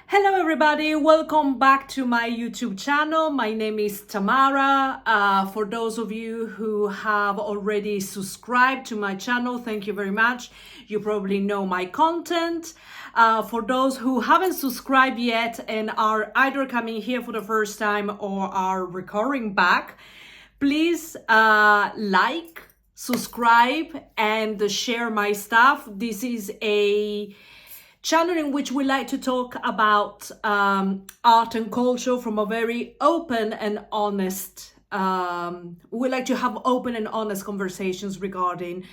Hello everybody, welcome back to my YouTube channel. My name is Tamara. For those of you who have already subscribed to my channel, thank you very much. You probably know my content. For those who haven't subscribed yet and are either coming here for the first time or are recurring back, please like, subscribe and share my stuff. This is a channel in which we like to talk about art and culture from a very open and honest, we like to have open and honest conversations regarding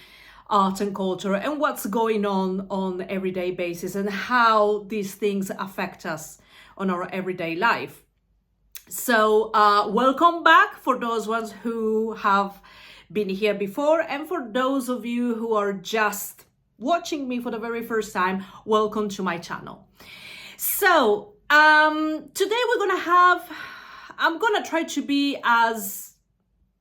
art and culture and what's going on an everyday basis and how these things affect us on our everyday life. So welcome back for those ones who have been here before, and for those of you who are just watching me for the very first time, welcome to my channel. So today I'm gonna try to be as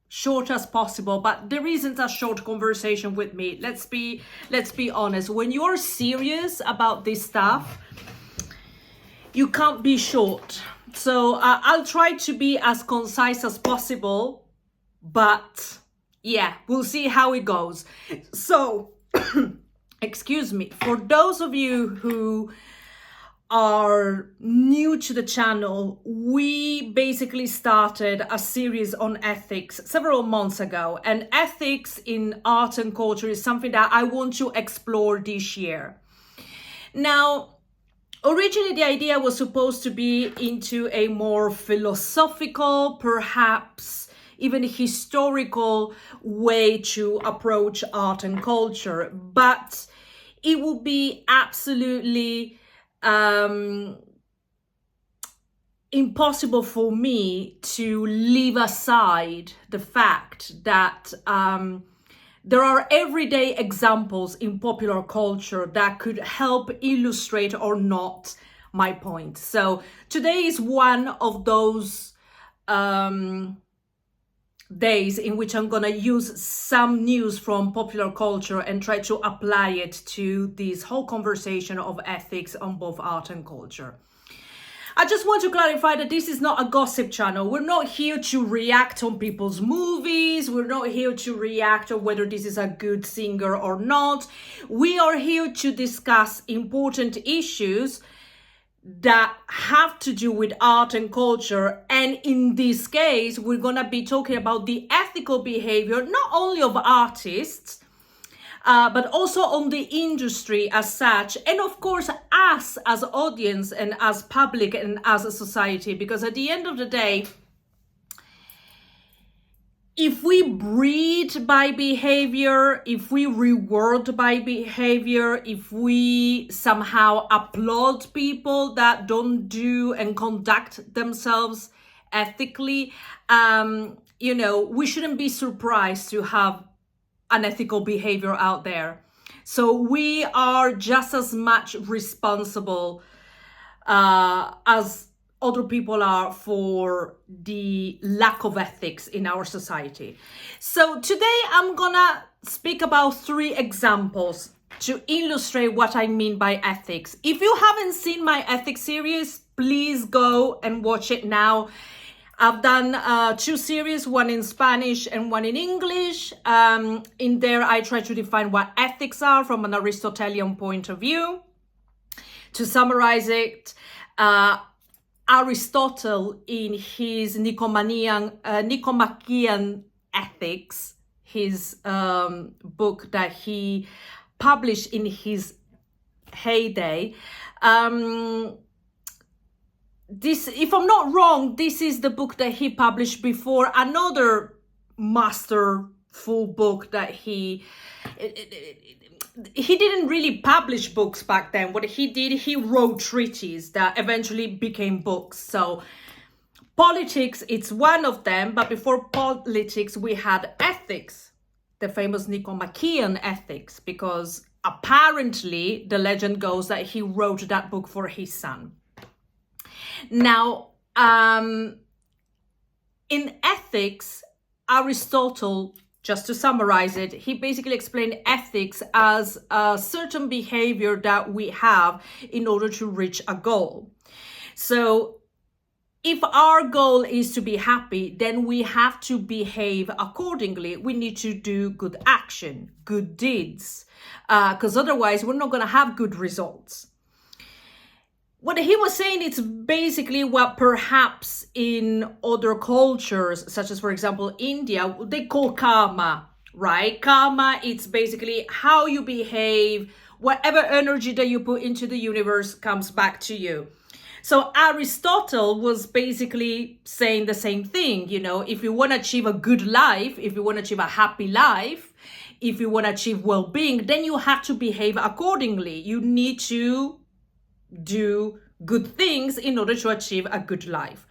short as possible, but there isn't a short conversation with me. Let's be honest. When you're serious about this stuff, you can't be short. So I'll try to be as concise as possible, but yeah, we'll see how it goes. So excuse me, for those of you who are new to the channel, we basically started a series on ethics several months ago, and ethics in art and culture is something that I want to explore this year. Now, originally the idea was supposed to be into a more philosophical, perhaps even historical way to approach art and culture, but it would be absolutely impossible for me to leave aside the fact that there are everyday examples in popular culture that could help illustrate or not my point. So today is one of those days in which I'm gonna use some news from popular culture and try to apply it to this whole conversation of ethics on both art and culture. I just want to clarify that this is not a gossip channel. We're not here to react on people's movies. We're not here to react on whether this is a good singer or not. We are here to discuss important issues that have to do with art and culture, and in this case we're gonna be talking about the ethical behavior not only of artists but also on the industry as such, and of course us as audience and as public and as a society, because at the end of the day, if we breed by behavior, if we reward by behavior, if we somehow applaud people that don't do and conduct themselves ethically, we shouldn't be surprised to have unethical behavior out there. So we are just as much responsible as other people are for the lack of ethics in our society. So today I'm gonna speak about 3 examples to illustrate what I mean by ethics. If you haven't seen my ethics series, please go and watch it now. I've done 2 series, one in Spanish and one in English. In there, I try to define what ethics are from an Aristotelian point of view. To summarize it, Aristotle, in his Nicomachean Ethics, his book that he published in his heyday, this, if I'm not wrong, this is the book that he published before another masterful book that he didn't really publish books back then. What he did, he wrote treatises that eventually became books. So politics, it's one of them, but before politics we had ethics, the famous Nicomachean Ethics, because apparently the legend goes that he wrote that book for his son. Now, in ethics, Aristotle just to summarize it, he basically explained ethics as a certain behavior that we have in order to reach a goal. So if our goal is to be happy, then we have to behave accordingly. We need to do good action, good deeds, because otherwise we're not going to have good results. What he was saying, it's basically what perhaps in other cultures, such as, for example, India, they call karma, right? Karma, it's basically how you behave, whatever energy that you put into the universe comes back to you. So Aristotle was basically saying the same thing. You know, if you want to achieve a good life, if you want to achieve a happy life, if you want to achieve well-being, then you have to behave accordingly. You need to do good things in order to achieve a good life.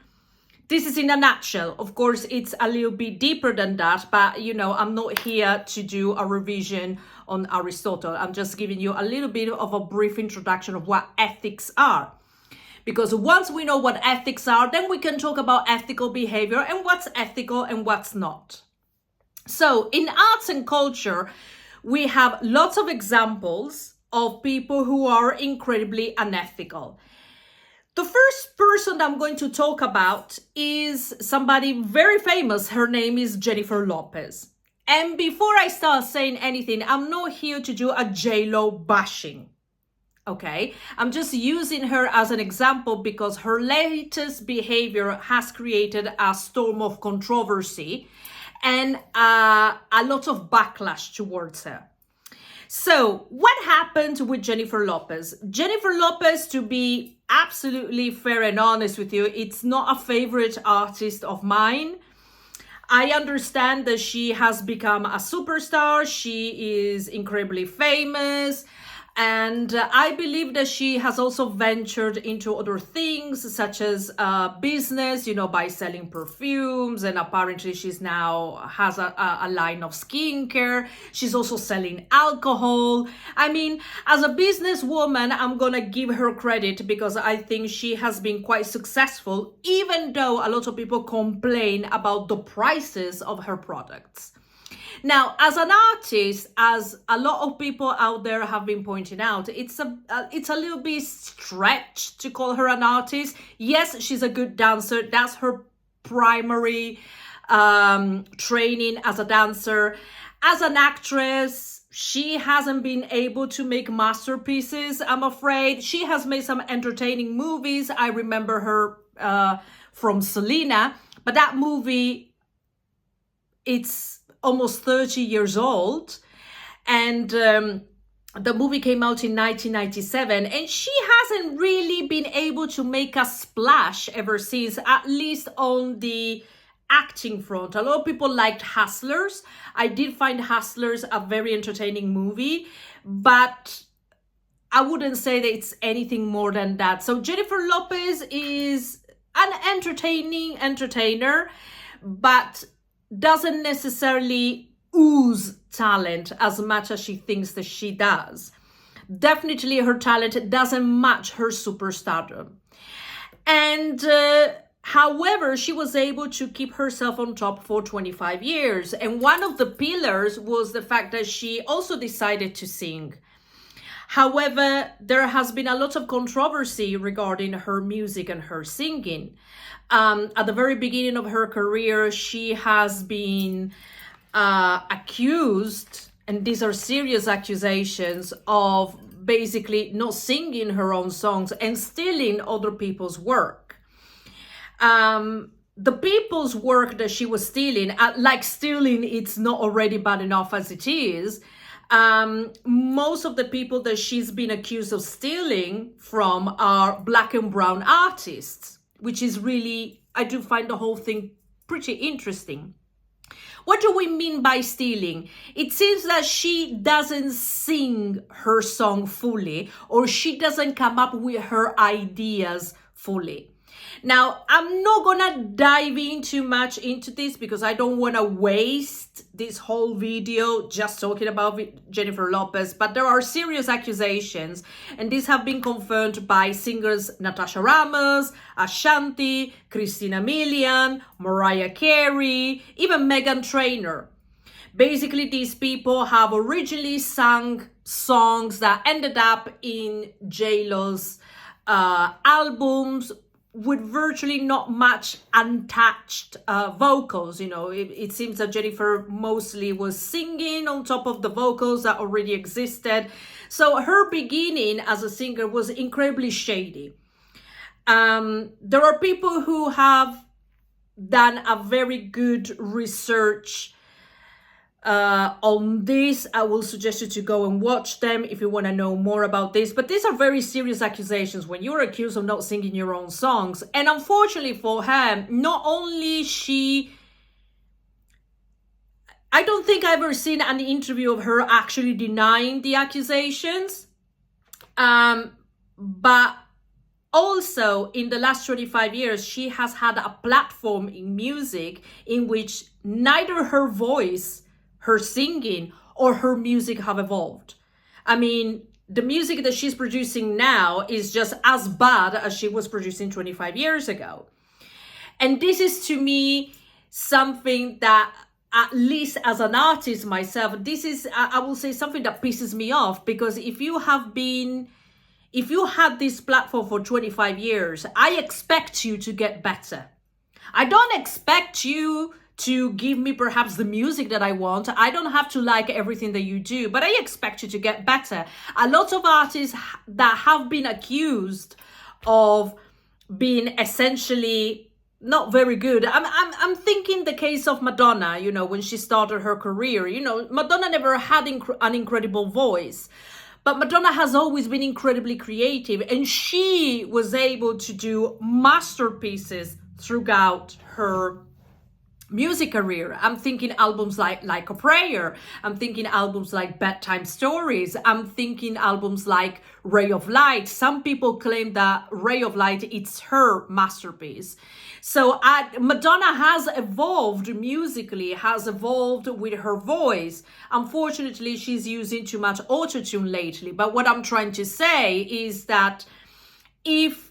This is in a nutshell. Of course, it's a little bit deeper than that, but you know, I'm not here to do a revision on Aristotle. I'm just giving you a little bit of a brief introduction of what ethics are. Because once we know what ethics are, then we can talk about ethical behavior and what's ethical and what's not. So in arts and culture, we have lots of examples of people who are incredibly unethical. The first person I'm going to talk about is somebody very famous. Her name is Jennifer Lopez. And before I start saying anything, I'm not here to do a J-Lo bashing. Okay, I'm just using her as an example because her latest behavior has created a storm of controversy and a lot of backlash towards her. So what happened with Jennifer Lopez? Jennifer Lopez, to be absolutely fair and honest with you, it's not a favorite artist of mine. I understand that she has become a superstar. She is incredibly famous. And I believe that she has also ventured into other things such as business, you know, by selling perfumes. And apparently she's now has a line of skincare. She's also selling alcohol. I mean, as a businesswoman, I'm going to give her credit because I think she has been quite successful, even though a lot of people complain about the prices of her products. Now, as an artist, as a lot of people out there have been pointing out, it's a little bit stretched to call her an artist. Yes, she's a good dancer. That's her primary training as a dancer. As an actress, she hasn't been able to make masterpieces, I'm afraid. She has made some entertaining movies. I remember her from Selena, but that movie, it's almost 30 years old, and the movie came out in 1997, and she hasn't really been able to make a splash ever since, at least on the acting front. A lot of people liked Hustlers. I did find Hustlers a very entertaining movie, but I wouldn't say that it's anything more than that. So Jennifer Lopez is an entertaining entertainer, but doesn't necessarily ooze talent as much as she thinks that she does. Definitely her talent doesn't match her superstardom. And however, she was able to keep herself on top for 25 years. And one of the pillars was the fact that she also decided to sing. However, there has been a lot of controversy regarding her music and her singing. At the very beginning of her career, she has been accused, and these are serious accusations, of basically not singing her own songs and stealing other people's work. The people's work that she was stealing, like stealing, it's not already bad enough as it is. Most of the people that she's been accused of stealing from are Black and brown artists, which is really, I do find the whole thing pretty interesting. What do we mean by stealing? It seems that she doesn't sing her song fully, or she doesn't come up with her ideas fully. Now, I'm not gonna dive in too much into this because I don't want to waste this whole video just talking about Jennifer Lopez, but there are serious accusations, and these have been confirmed by singers Natasha Ramos, Ashanti, Christina Milian, Mariah Carey, even Meghan Trainor. Basically, these people have originally sung songs that ended up in J-Lo's albums with virtually not much untouched vocals. You know, it seems that Jennifer mostly was singing on top of the vocals that already existed. So her beginning as a singer was incredibly shady. There are people who have done a very good research on this. I will suggest you to go and watch them if you want to know more about this. But these are very serious accusations when you're accused of not singing your own songs. And unfortunately for her, not only I don't think I've ever seen an interview of her actually denying the accusations. But also, in the last 25 years, she has had a platform in music in which neither her voice, her singing, or her music have evolved. I mean, the music that she's producing now is just as bad as she was producing 25 years ago. And this is, to me, something that, at least as an artist myself, this is, I will say, something that pisses me off, because if you had this platform for 25 years, I expect you to get better. I don't expect you to give me perhaps the music that I want. I don't have to like everything that you do, but I expect you to get better. A lot of artists that have been accused of being essentially not very good. I'm thinking the case of Madonna, you know, when she started her career. You know, Madonna never had an incredible voice. But Madonna has always been incredibly creative, and she was able to do masterpieces throughout her music career. I'm thinking albums like A Prayer. I'm thinking albums like Bedtime Stories. I'm thinking albums like Ray of Light. Some people claim that Ray of Light, it's her masterpiece. So Madonna has evolved musically, has evolved with her voice. Unfortunately, she's using too much autotune lately. But what I'm trying to say is that if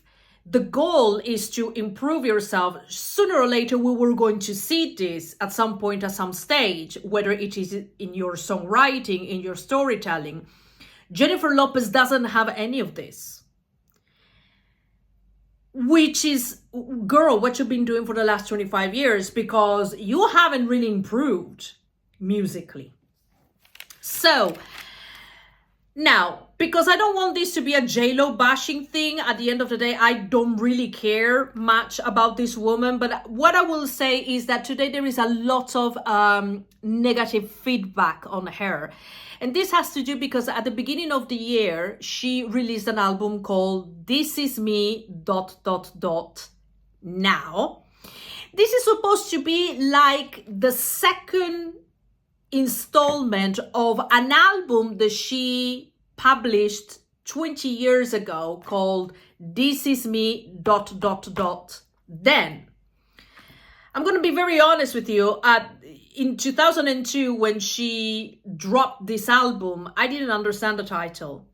the goal is to improve yourself, sooner or later we were going to see this at some point, at some stage, whether it is in your songwriting, in your storytelling. Jennifer Lopez doesn't have any of this. Which is, girl, what you've been doing for the last 25 years, because you haven't really improved musically. So now, because I don't want this to be a J-Lo bashing thing, at the end of the day, I don't really care much about this woman. But what I will say is that today there is a lot of negative feedback on her. And this has to do because at the beginning of the year, she released an album called This Is Me... Now. This is supposed to be like the second installment of an album that she published 20 years ago called This Is Me... Then. I'm going to be very honest with you. In 2002, when she dropped this album, I didn't understand the title.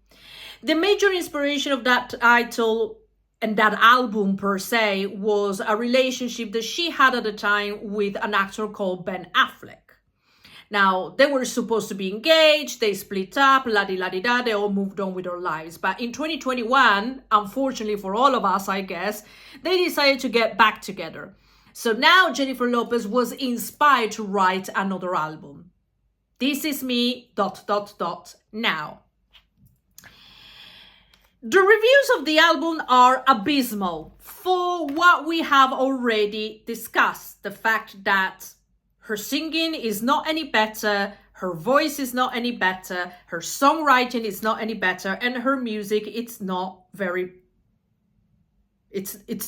The major inspiration of that title and that album per se was a relationship that she had at the time with an actor called Ben Affleck. Now, they were supposed to be engaged, they split up, la-di-la-di-da, they all moved on with their lives. But in 2021, unfortunately for all of us, I guess, they decided to get back together. So now Jennifer Lopez was inspired to write another album. This Is Me... Now. The reviews of the album are abysmal for what we have already discussed. The fact that her singing is not any better, her voice is not any better, her songwriting is not any better, and her music, it's not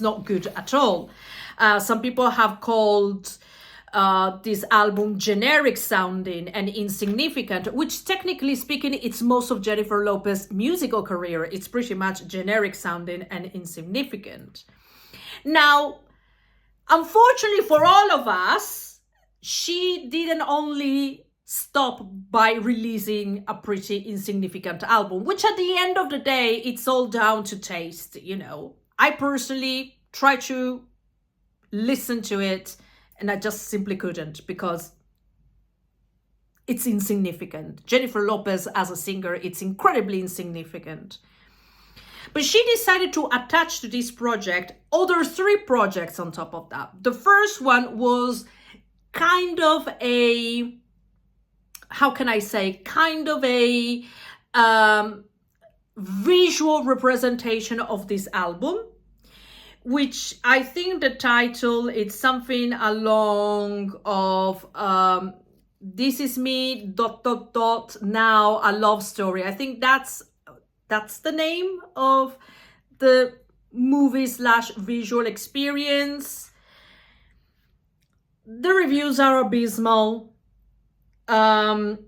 not good at all. Some people have called this album generic sounding and insignificant, which technically speaking, it's most of Jennifer Lopez's musical career. It's pretty much generic sounding and insignificant. Now, unfortunately for all of us, she didn't only stop by releasing a pretty insignificant album, which at the end of the day, it's all down to taste, you know. I personally try to listen to it and I just simply couldn't, because it's insignificant. Jennifer Lopez as a singer, it's incredibly insignificant. But she decided to attach to this project other 3 projects on top of that. The first one was kind of a, how can I say, kind of a visual representation of this album, which I think the title is something along of this is me ... now a love story. I think that's the name of the movie / visual experience. The reviews are abysmal. I'm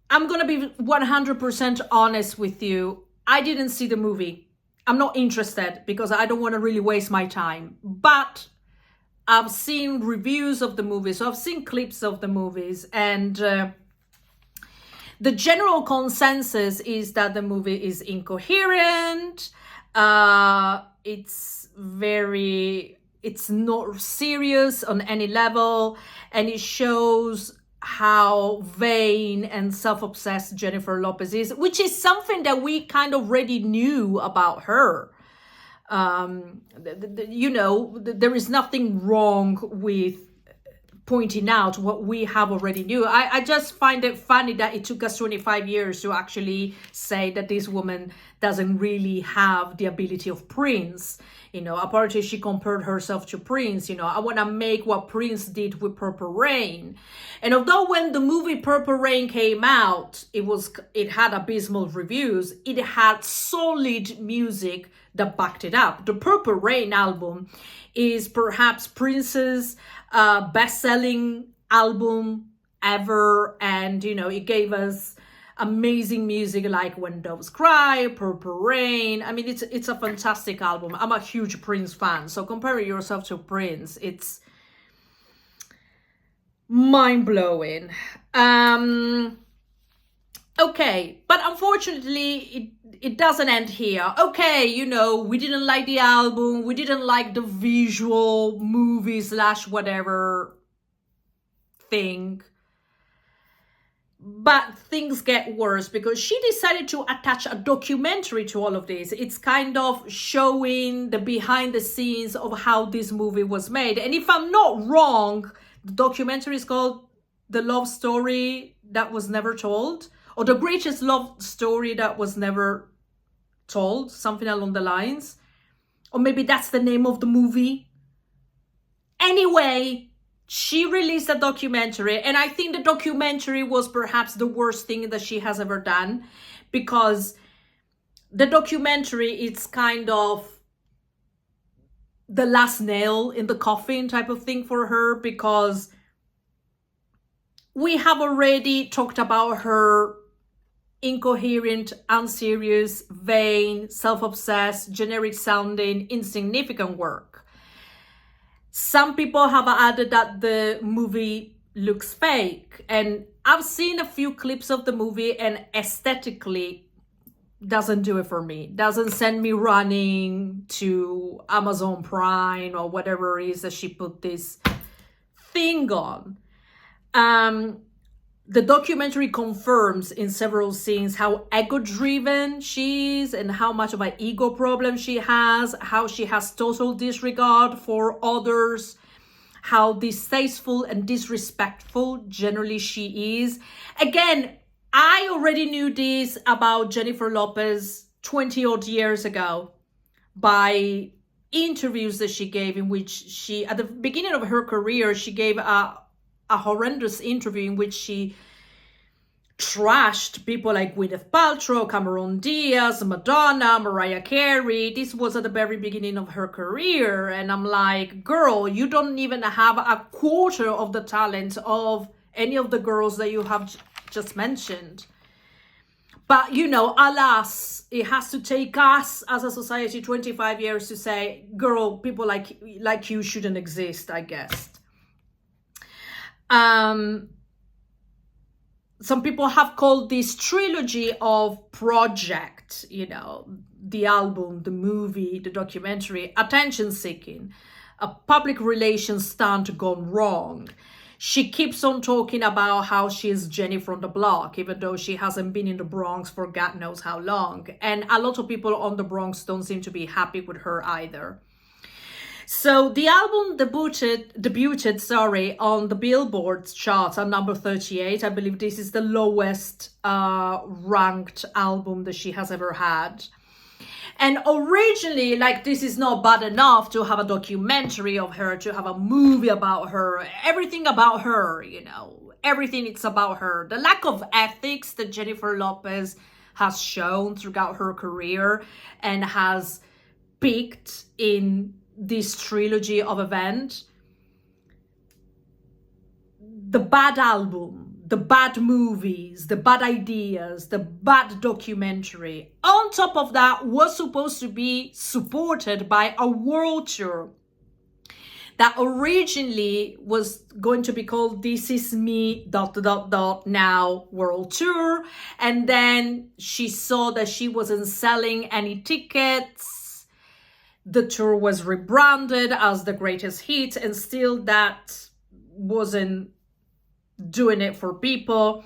gonna be 100% honest with you. I didn't see the movie. I'm not interested because I don't want to really waste my time. But I've seen reviews of the movies, so I've seen clips of the movies, and the general consensus is that the movie is incoherent. It's not serious on any level, and it shows how vain and self-obsessed Jennifer Lopez is, which is something that we kind of already knew about her. There is nothing wrong with pointing out what we have already knew. I just find it funny that it took us 25 years to actually say that this woman doesn't really have the ability of Prince. Apparently she compared herself to Prince. I want to make what Prince did with Purple Rain. And although when the movie Purple Rain came out, it had abysmal reviews, it had solid music that backed it up. The Purple Rain album is perhaps Prince's best-selling album ever, and it gave us amazing music like When Doves Cry, Purple Rain. I mean, it's a fantastic album. I'm a huge Prince fan, so comparing yourself to Prince, it's mind-blowing. Okay, but unfortunately it doesn't end here. Okay, we didn't like the album, we didn't like the visual movie / whatever thing. But things get worse because she decided to attach a documentary to all of this. It's kind of showing the behind the scenes of how this movie was made. And if I'm not wrong, the documentary is called The Love Story That Was Never Told, or The Greatest Love Story That Was Never Told, something along the lines. Or maybe that's the name of the movie. Anyway, she released a documentary, and I think the documentary was perhaps the worst thing that she has ever done, because the documentary, it's kind of the last nail in the coffin type of thing for her, because we have already talked about her incoherent, unserious, vain, self-obsessed, generic sounding, insignificant work. Some people have added that the movie looks fake, and I've seen a few clips of the movie, and aesthetically doesn't do it for me. Doesn't send me running to Amazon Prime or whatever it is that she put this thing on. The documentary confirms in several scenes how ego-driven she is and how much of an ego problem she has, how she has total disregard for others, how distasteful and disrespectful generally she is. Again, I already knew this about Jennifer Lopez 20 odd years ago by interviews that she gave, in which she, at the beginning of her career, she gave a horrendous interview in which she trashed people like Gwyneth Paltrow, Cameron Diaz, Madonna, Mariah Carey. This was at the very beginning of her career, and I'm like, girl, you don't even have a quarter of the talent of any of the girls that you have just mentioned. But alas, it has to take us as a society 25 years to say, girl, people like you shouldn't exist, I guess. Some people have called this trilogy of project, the album, the movie, the documentary, attention-seeking, a public relations stunt gone wrong. She keeps on talking about how she's Jenny from the block, even though she hasn't been in the Bronx for God knows how long. And a lot of people on the Bronx don't seem to be happy with her either. So the album debuted on the Billboard charts at number 38. I believe this is the lowest ranked album that she has ever had. And originally, like, this is not bad enough to have a documentary of her, to have a movie about her, everything about her, you know, everything it's about her. The lack of ethics that Jennifer Lopez has shown throughout her career and has picked in this trilogy of events. The bad album, the bad movies, the bad ideas, the bad documentary. On top of that, was supposed to be supported by a world tour that originally was going to be called This Is Me ... Now World Tour. And then she saw that she wasn't selling any tickets. The tour was rebranded as The Greatest Hits, and still that wasn't doing it for people.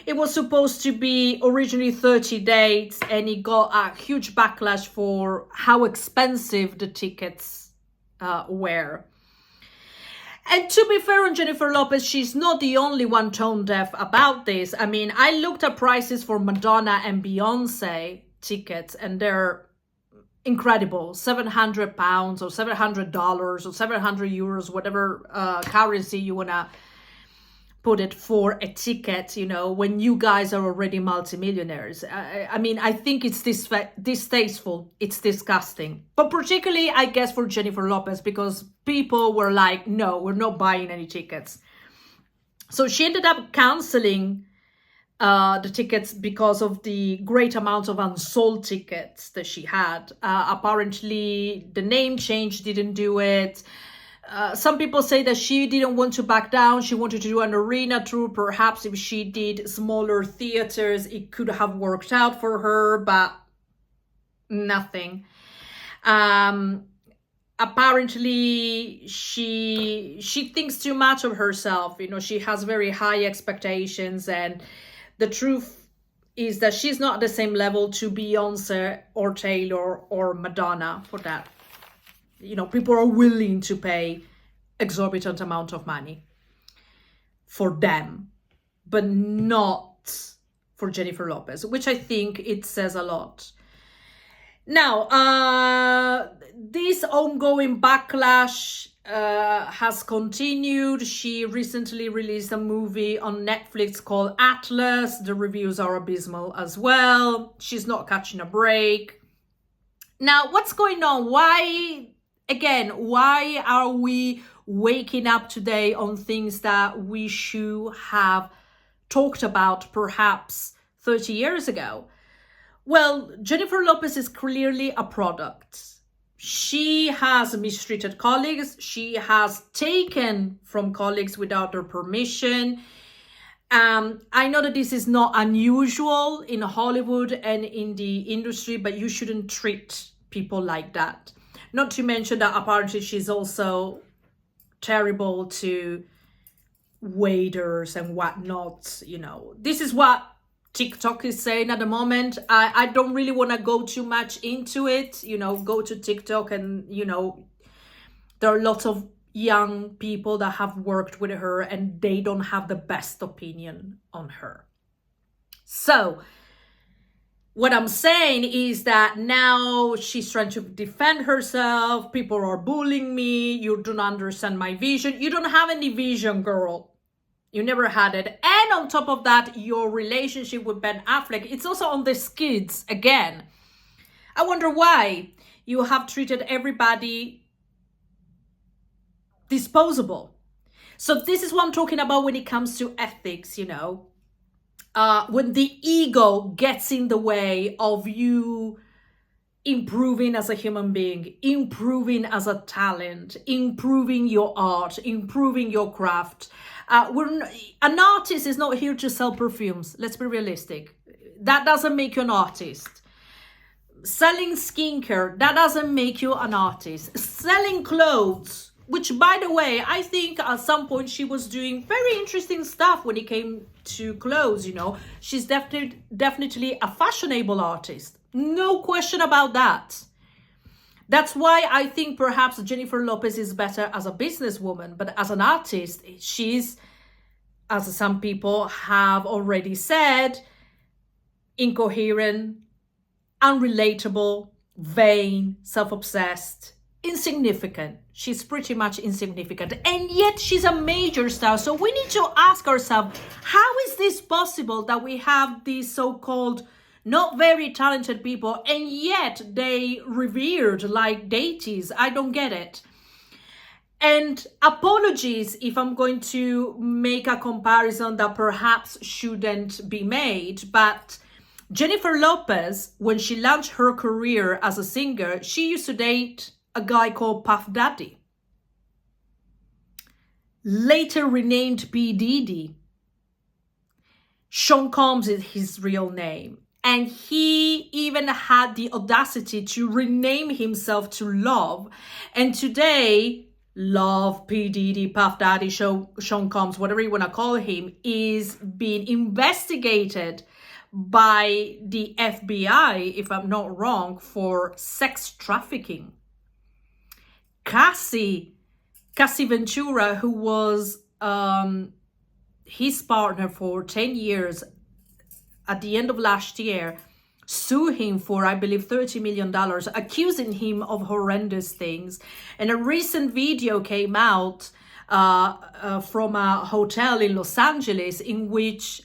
It was supposed to be originally 30 dates, and it got a huge backlash for how expensive the tickets were. And to be fair on Jennifer Lopez, she's not the only one tone deaf about this. I mean, I looked at prices for Madonna and Beyonce tickets, and they're incredible. £700 or $700 or 700 euros, whatever currency you want to put it for a ticket, you know, when you guys are already multimillionaires. I mean, I think it's distasteful. It's disgusting. But particularly, I guess, for Jennifer Lopez, because people were like, no, we're not buying any tickets. So she ended up canceling the tickets because of the great amount of unsold tickets that she had. Apparently, the name change didn't do it. Some people say that she didn't want to back down. She wanted to do an arena tour. Perhaps if she did smaller theaters, it could have worked out for her, but nothing. Apparently, she thinks too much of herself. You know, she has very high expectations, and the truth is that she's not at the same level to Beyonce or Taylor or Madonna for that. You know, people are willing to pay exorbitant amount of money for them, but not for Jennifer Lopez, which I think it says a lot. Now, this ongoing backlash has continued. She recently released a movie on Netflix called Atlas. The reviews are abysmal as well. She's not catching a break. Now, what's going on? Why are we waking up today on things that we should have talked about perhaps 30 years ago? Well, Jennifer Lopez is clearly a product. She has mistreated colleagues. She has taken from colleagues without their permission. I know that this is not unusual in Hollywood and in the industry, but you shouldn't treat people like that. Not to mention that apparently she's also terrible to waiters and whatnot. You know, this is what TikTok is saying at the moment. I don't really want to go too much into it. You know, go to TikTok and, you know, there are lots of young people that have worked with her and they don't have the best opinion on her. So what I'm saying is that now she's trying to defend herself. People are bullying me. You don't understand my vision. You don't have any vision, girl. You never had it. And on top of that, your relationship with Ben Affleck, it's also on the skids again. I wonder why you have treated everybody disposable. So this is what I'm talking about when it comes to ethics, you know. When the ego gets in the way of you improving as a human being, improving as a talent, improving your art, improving your craft. An artist is not here to sell perfumes. Let's be realistic. That doesn't make you an artist. Selling skincare, that doesn't make you an artist. Selling clothes, which, by the way, I think at some point she was doing very interesting stuff when it came to clothes, She's definitely a fashionable artist. No question about that. That's why I think perhaps Jennifer Lopez is better as a businesswoman, but as an artist, she's, as some people have already said, incoherent, unrelatable, vain, self-obsessed, insignificant. She's pretty much insignificant, and yet she's a major star. So we need to ask ourselves, how is this possible that we have these so-called not very talented people, and yet they revered like deities? I don't get it. And apologies if I'm going to make a comparison that perhaps shouldn't be made, but Jennifer Lopez, when she launched her career as a singer, she used to date a guy called Puff Daddy, later renamed P. Diddy. Sean Combs is his real name. And he even had the audacity to rename himself to Love. And today, Love, P. Diddy, Puff Daddy, Sean Combs, whatever you want to call him, is being investigated by the FBI, if I'm not wrong, for sex trafficking. Cassie Ventura, who was his partner for 10 years, at the end of last year, sued him for, I believe, $30 million, accusing him of horrendous things. And a recent video came out from a hotel in Los Angeles in which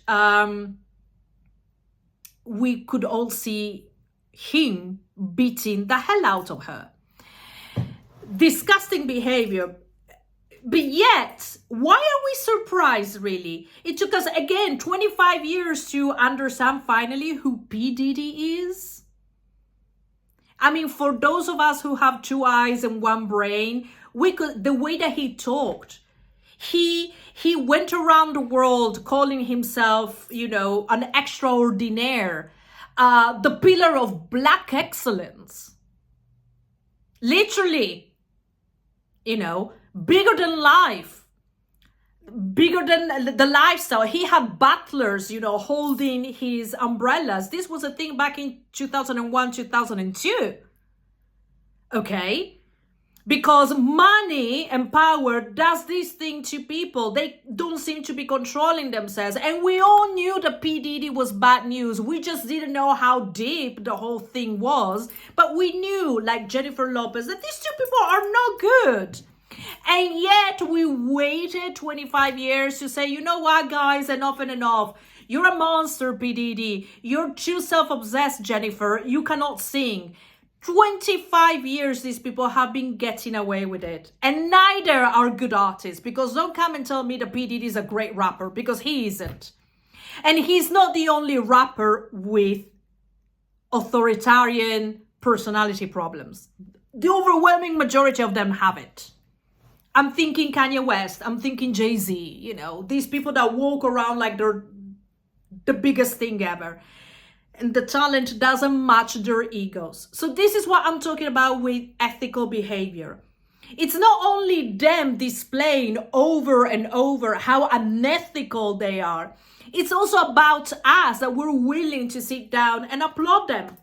we could all see him beating the hell out of her. Disgusting behavior. But yet, why are we surprised, really? It took us, again, 25 years to understand finally who P. Diddy is. I mean, for those of us who have two eyes and one brain, the way that he talked, he went around the world calling himself, an extraordinaire, the pillar of black excellence. Literally, bigger than life, bigger than the lifestyle. He had butlers, holding his umbrellas. This was a thing back in 2001, 2002. Okay? Because money and power does this thing to people. They don't seem to be controlling themselves. And we all knew that P. Diddy was bad news. We just didn't know how deep the whole thing was. But we knew, like Jennifer Lopez, that these two people are not good. And yet we waited 25 years to say, you know what, guys, enough and enough. You're a monster, P. Diddy. You're too self-obsessed, Jennifer. You cannot sing. 25 years these people have been getting away with it. And neither are good artists, because don't come and tell me that P. Diddy is a great rapper, because he isn't. And he's not the only rapper with authoritarian personality problems. The overwhelming majority of them have it. I'm thinking Kanye West, I'm thinking Jay-Z, these people that walk around like they're the biggest thing ever. And the talent doesn't match their egos. So this is what I'm talking about with ethical behavior. It's not only them displaying over and over how unethical they are. It's also about us, that we're willing to sit down and applaud them.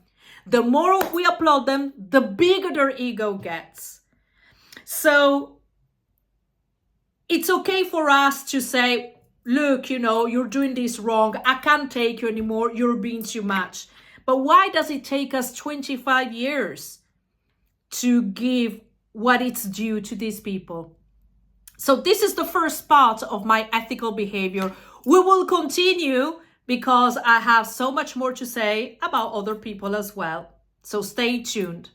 The more we applaud them, the bigger their ego gets. So it's okay for us to say, look, you're doing this wrong. I can't take you anymore. You're being too much. But why does it take us 25 years to give what it's due to these people? So this is the first part of my ethical behavior. We will continue because I have so much more to say about other people as well. So stay tuned.